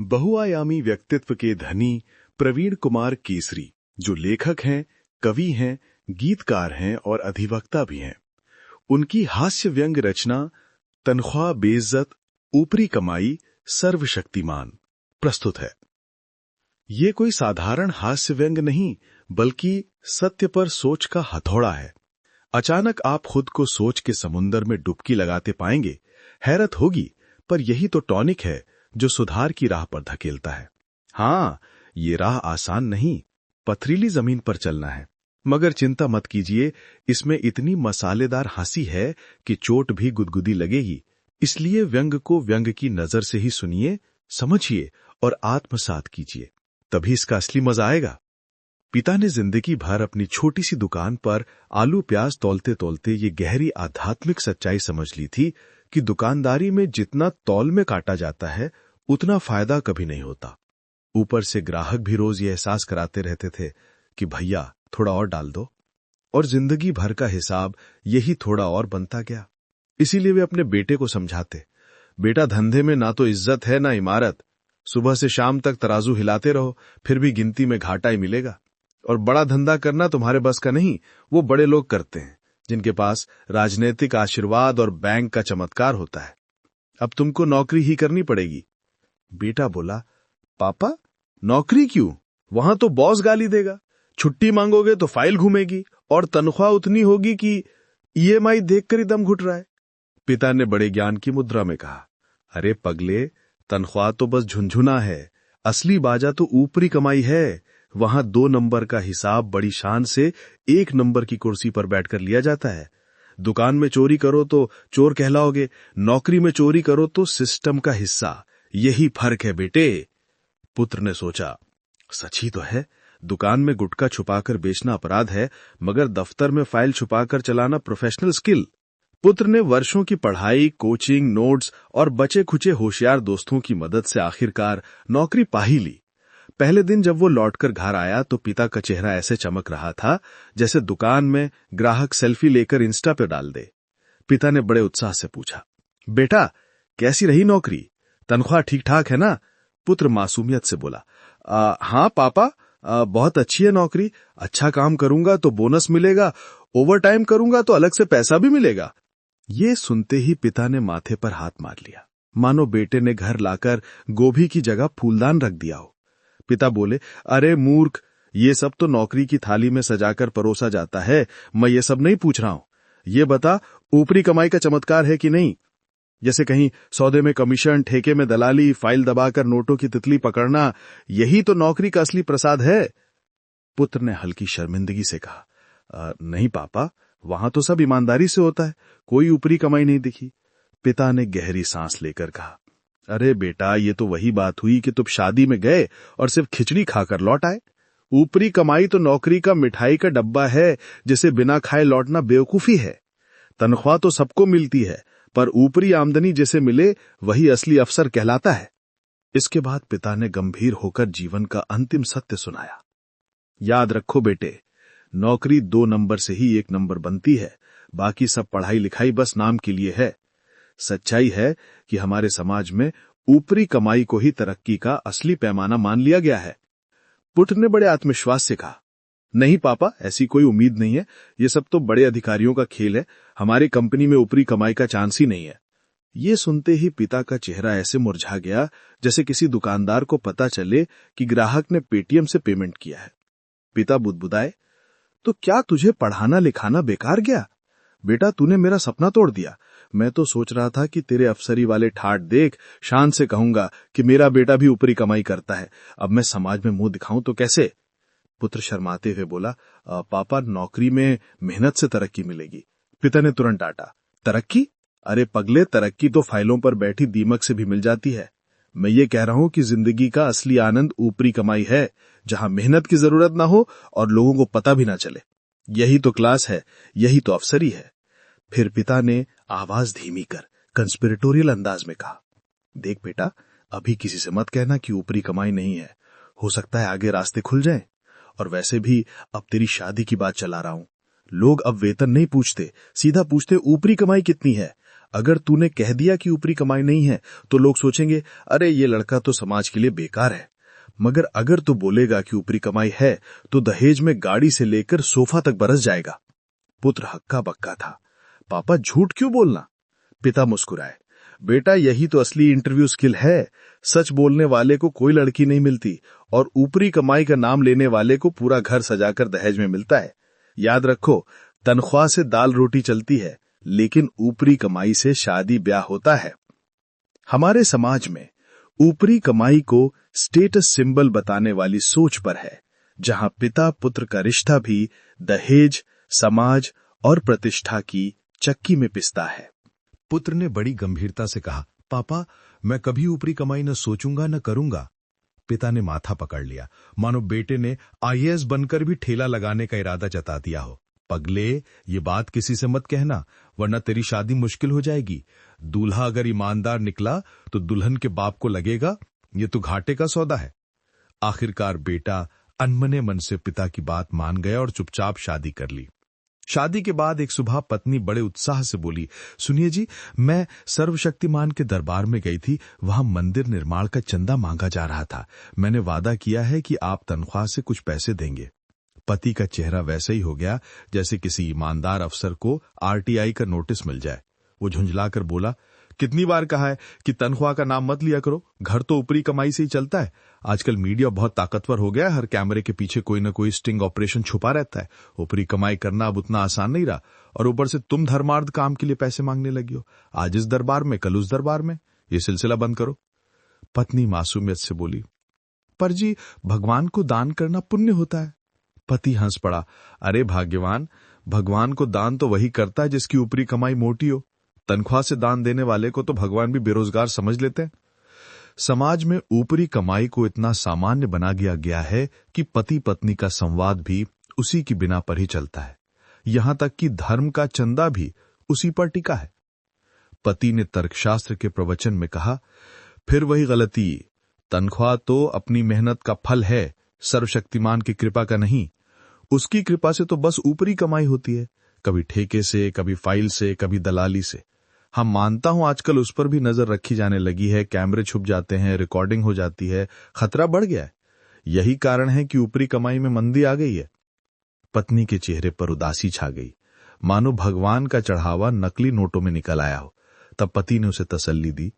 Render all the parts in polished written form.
बहुआयामी व्यक्तित्व के धनी प्रवीण कुमार केसरी, जो लेखक हैं, कवि हैं, गीतकार हैं और अधिवक्ता भी हैं। उनकी हास्य व्यंग रचना तनख्वाह बेइज्जत, ऊपरी कमाई, सर्वशक्तिमान प्रस्तुत है। ये कोई साधारण हास्य व्यंग नहीं, बल्कि सत्य पर सोच का हथौड़ा है। अचानक आप खुद को सोच के समुंदर में डुबकी लगाते पाएंगे। हैरत होगी, पर यही तो टॉनिक है जो सुधार की राह पर धकेलता है। हाँ, ये राह आसान नहीं, पथरीली जमीन पर चलना है। मगर चिंता मत कीजिए, इसमें इतनी मसालेदार हंसी है कि चोट भी गुदगुदी लगेगी। इसलिए व्यंग को व्यंग की नजर से ही सुनिए, समझिए और आत्मसात कीजिए, तभी इसका असली मजा आएगा। पिता ने जिंदगी भर अपनी छोटी सी दुकान पर आलू प्याज तौलते तौलते ये गहरी आध्यात्मिक सच्चाई समझ ली थी कि दुकानदारी में जितना तौल में काटा जाता है, उतना फायदा कभी नहीं होता। ऊपर से ग्राहक भी रोज ये एहसास कराते रहते थे कि भैया थोड़ा और डाल दो, और जिंदगी भर का हिसाब यही थोड़ा और बनता गया। इसीलिए वे अपने बेटे को समझाते, बेटा धंधे में ना तो इज्जत है ना इमारत। सुबह से शाम तक तराजू हिलाते रहो, फिर भी गिनती में घाटा ही मिलेगा। और बड़ा धंधा करना तुम्हारे बस का नहीं, वो बड़े लोग करते हैं जिनके पास राजनीतिक आशीर्वाद और बैंक का चमत्कार होता है। अब तुमको नौकरी ही करनी पड़ेगी। बेटा बोला, पापा नौकरी क्यों? वहां तो बॉस गाली देगा, छुट्टी मांगोगे तो फाइल घूमेगी और तनख्वाह उतनी होगी कि ईएमआई देखकर ही दम घुट रहा है। पिता ने बड़े ज्ञान की मुद्रा में कहा, अरे पगले, तनख्वाह तो बस झुनझुना है, असली बाजा तो ऊपरी कमाई है। वहां 2 नंबर का हिसाब बड़ी शान से 1 नंबर की कुर्सी पर बैठकर लिया जाता है। दुकान में चोरी करो तो चोर कहलाओगे, नौकरी में चोरी करो तो सिस्टम का हिस्सा। यही फर्क है बेटे। पुत्र ने सोचा, सच ही तो है। दुकान में गुटखा छुपाकर बेचना अपराध है, मगर दफ्तर में फाइल छुपाकर चलाना प्रोफेशनल स्किल। पुत्र ने वर्षों की पढ़ाई, कोचिंग, नोट्स और बचे खुचे होशियार दोस्तों की मदद से आखिरकार नौकरी पा ही ली। पहले दिन जब वो लौटकर घर आया तो पिता का चेहरा ऐसे चमक रहा था जैसे दुकान में ग्राहक सेल्फी लेकर इंस्टा पे डाल दे। पिता ने बड़े उत्साह से पूछा, बेटा कैसी रही नौकरी? तनख्वाह ठीक ठाक है ना? पुत्र मासूमियत से बोला, हाँ पापा, बहुत अच्छी है नौकरी। अच्छा काम करूंगा तो बोनस मिलेगा, ओवर टाइम करूंगा तो अलग से पैसा भी मिलेगा। ये सुनते ही पिता ने माथे पर हाथ मार लिया, मानो बेटे ने घर लाकर गोभी की जगह फूलदान रख दिया हो। पिता बोले, अरे मूर्ख, ये सब तो नौकरी की थाली में सजाकर परोसा जाता है, मैं ये सब नहीं पूछ रहा हूं। ये बता, ऊपरी कमाई का चमत्कार है कि नहीं? जैसे कहीं सौदे में कमीशन, ठेके में दलाली, फाइल दबाकर नोटों की तितली पकड़ना, यही तो नौकरी का असली प्रसाद है। पुत्र ने हल्की शर्मिंदगी से कहा, नहीं पापा, वहां तो सब ईमानदारी से होता है, कोई ऊपरी कमाई नहीं दिखी। पिता ने गहरी सांस लेकर कहा, अरे बेटा, ये तो वही बात हुई कि तुम शादी में गए और सिर्फ खिचड़ी खाकर लौट आए। ऊपरी कमाई तो नौकरी का मिठाई का डब्बा है, जिसे बिना खाए लौटना बेवकूफी है। तनख्वाह तो सबको मिलती है, पर ऊपरी आमदनी जिसे मिले वही असली अफसर कहलाता है। इसके बाद पिता ने गंभीर होकर जीवन का अंतिम सत्य सुनाया। याद रखो बेटे, नौकरी 2 नंबर से ही 1 नंबर बनती है, बाकी सब पढ़ाई लिखाई बस नाम के लिए है। सच्चाई है कि हमारे समाज में ऊपरी कमाई को ही तरक्की का असली पैमाना मान लिया गया है। पुत्र ने बड़े आत्मविश्वास से कहा, नहीं पापा, ऐसी कोई उम्मीद नहीं है। ये सब तो बड़े अधिकारियों का खेल है, हमारी कंपनी में ऊपरी कमाई का चांस ही नहीं है। ये सुनते ही पिता का चेहरा ऐसे मुरझा गया जैसे किसी दुकानदार को पता चले कि ग्राहक ने पेटीएम से पेमेंट किया है। पिता बुदबुदाए, तो क्या तुझे पढ़ाना लिखाना बेकार गया? बेटा, तूने मेरा सपना तोड़ दिया। मैं तो सोच रहा था कि तेरे अफसरी वाले ठाट देख शान से कहूंगा कि मेरा बेटा भी ऊपरी कमाई करता है। अब मैं समाज में मुंह दिखाऊं तो कैसे? पुत्र शर्माते हुए बोला, पापा, नौकरी में मेहनत से तरक्की मिलेगी। पिता ने तुरंत डांटा, तरक्की? अरे पगले, तरक्की तो फाइलों पर बैठी दीमक से भी मिल जाती है। मैं ये कह रहा हूं कि जिंदगी का असली आनंद ऊपरी कमाई है, जहां मेहनत की जरूरत ना हो और लोगों को पता भी ना चले। यही तो क्लास है, यही तो अफसरी है। फिर पिता ने आवाज धीमी कर कंस्पिरेटोरियल अंदाज में कहा, देख बेटा, अभी किसी से मत कहना कि ऊपरी कमाई नहीं है। हो सकता है आगे रास्ते खुल जाएं। और वैसे भी अब तेरी शादी की बात चला रहा हूं। लोग अब वेतन नहीं पूछते, सीधा पूछते ऊपरी कमाई कितनी है। अगर तूने कह दिया कि ऊपरी कमाई नहीं है तो लोग सोचेंगे, अरे ये लड़का तो समाज के लिए बेकार है। मगर अगर तू बोलेगा कि ऊपरी कमाई है तो दहेज में गाड़ी से लेकर सोफा तक बरस जाएगा। पुत्र हक्का बक्का था। पापा झूठ क्यों बोलना? पिता मुस्कुराए। बेटा यही तो असली इंटरव्यू स्किल है। सच बोलने वाले को कोई लड़की नहीं मिलती और ऊपरी कमाई का नाम लेने वाले को पूरा घर सजाकर दहेज में मिलता है। याद रखो, तनख्वाह से दाल रोटी चलती है, लेकिन ऊपरी कमाई से शादी ब्याह होता है। हमारे समाज में ऊपरी कमाई को स्टेटस सिंबल बताने वाली सोच पर है, जहां पिता पुत्र का रिश्ता भी दहेज, समाज और प्रतिष्ठा की चक्की में पिसता है। पुत्र ने बड़ी गंभीरता से कहा, पापा मैं कभी ऊपरी कमाई न सोचूंगा न करूंगा। पिता ने माथा पकड़ लिया, मानो बेटे ने आईएएस बनकर भी ठेला लगाने का इरादा जता दिया हो। पगले, ये बात किसी से मत कहना, वरना तेरी शादी मुश्किल हो जाएगी। दूल्हा अगर ईमानदार निकला तो दुल्हन के बाप को लगेगा ये तो घाटे का सौदा है। आखिरकार बेटा अनमने मन से पिता की बात मान गया और चुपचाप शादी कर ली। शादी के बाद एक सुबह पत्नी बड़े उत्साह से बोली, सुनिए जी, मैं सर्वशक्तिमान के दरबार में गई थी। वहां मंदिर निर्माण का चंदा मांगा जा रहा था। मैंने वादा किया है कि आप तनख्वाह से कुछ पैसे देंगे। पति का चेहरा वैसे ही हो गया जैसे किसी ईमानदार अफसर को आरटीआई का नोटिस मिल जाए। वो झुंझलाकर बोला, कितनी बार कहा है कि तनख्वाह का नाम मत लिया करो, घर तो ऊपरी कमाई से ही चलता है। आजकल मीडिया बहुत ताकतवर हो गया है, हर कैमरे के पीछे कोई न कोई स्टिंग ऑपरेशन छुपा रहता है। ऊपरी कमाई करना अब उतना आसान नहीं रहा, और ऊपर से तुम धर्मार्थ काम के लिए पैसे मांगने लगी हो। आज इस दरबार में, कल उस दरबार में। ये सिलसिला बंद करो। पत्नी मासूमियत से बोली, पर जी भगवान को दान करना पुण्य होता है। पति हंस पड़ा, अरे भाग्यवान, भगवान को दान तो वही करता है जिसकी ऊपरी कमाई मोटी हो। तनख्वाह से दान देने वाले को तो भगवान भी बेरोजगार समझ लेते हैं। समाज में ऊपरी कमाई को इतना सामान्य बना दिया गया है कि पति पत्नी का संवाद भी उसी की बिना पर ही चलता है। यहां तक कि धर्म का चंदा भी उसी पर टिका है। पति ने तर्कशास्त्र के प्रवचन में कहा, फिर वही गलती, तनख्वाह तो अपनी मेहनत का फल है, सर्वशक्तिमान की कृपा का नहीं। उसकी कृपा से तो बस ऊपरी कमाई होती है, कभी ठेके से, कभी फाइल से, कभी दलाली से। हम मानता हूं आजकल उस पर भी नजर रखी जाने लगी है, कैमरे छुप जाते हैं, रिकॉर्डिंग हो जाती है, खतरा बढ़ गया है। यही कारण है कि ऊपरी कमाई में मंदी आ गई है। पत्नी के चेहरे पर उदासी छा गई, मानो भगवान का चढ़ावा नकली नोटों में निकल आया हो। तब पति ने उसे तसल्ली दी,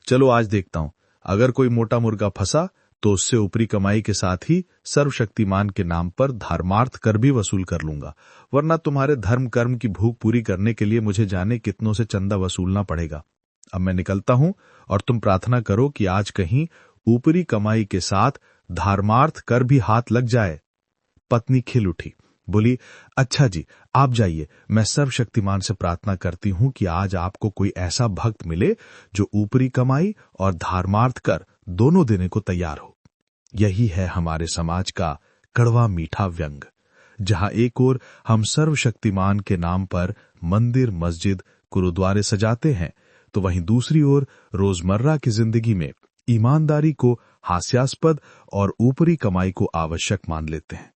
चलो आज देखता हूं, अगर कोई मोटा मुर्गा फंसा तो उससे ऊपरी कमाई के साथ ही सर्वशक्तिमान के नाम पर धर्मार्थ कर भी वसूल कर लूंगा, वरना तुम्हारे धर्म कर्म की भूख पूरी करने के लिए मुझे जाने कितनों से चंदा वसूलना पड़ेगा। अब मैं निकलता हूं और तुम प्रार्थना करो कि आज कहीं ऊपरी कमाई के साथ धर्मार्थ कर भी हाथ लग जाए। पत्नी खिल उठी, बोली, अच्छा जी आप जाइए, मैं सर्वशक्तिमान से प्रार्थना करती हूं कि आज आपको कोई ऐसा भक्त मिले जो ऊपरी कमाई और धर्मार्थ कर दोनों देने को तैयार हो। यही है हमारे समाज का कड़वा मीठा व्यंग, जहां एक ओर हम सर्वशक्तिमान के नाम पर मंदिर, मस्जिद, गुरुद्वारे सजाते हैं, तो वहीं दूसरी ओर रोजमर्रा की जिंदगी में ईमानदारी को हास्यास्पद और ऊपरी कमाई को आवश्यक मान लेते हैं।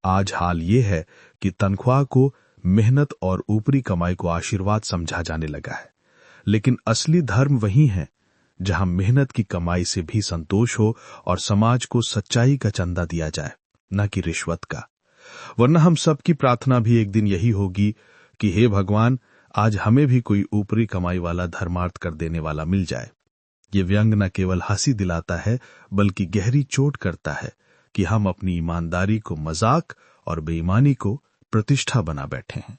आज हाल ये है कि तनख्वाह को मेहनत और ऊपरी कमाई को आशीर्वाद समझा जाने लगा है, लेकिन असली धर्म वही है जहां मेहनत की कमाई से भी संतोष हो और समाज को सच्चाई का चंदा दिया जाए, न कि रिश्वत का। वरना हम सबकी प्रार्थना भी एक दिन यही होगी कि हे भगवान, आज हमें भी कोई ऊपरी कमाई वाला धर्मार्थ कर देने वाला मिल जाए। ये व्यंग न केवल हंसी दिलाता है बल्कि गहरी चोट करता है कि हम अपनी ईमानदारी को मजाक और बेईमानी को प्रतिष्ठा बना बैठे हैं।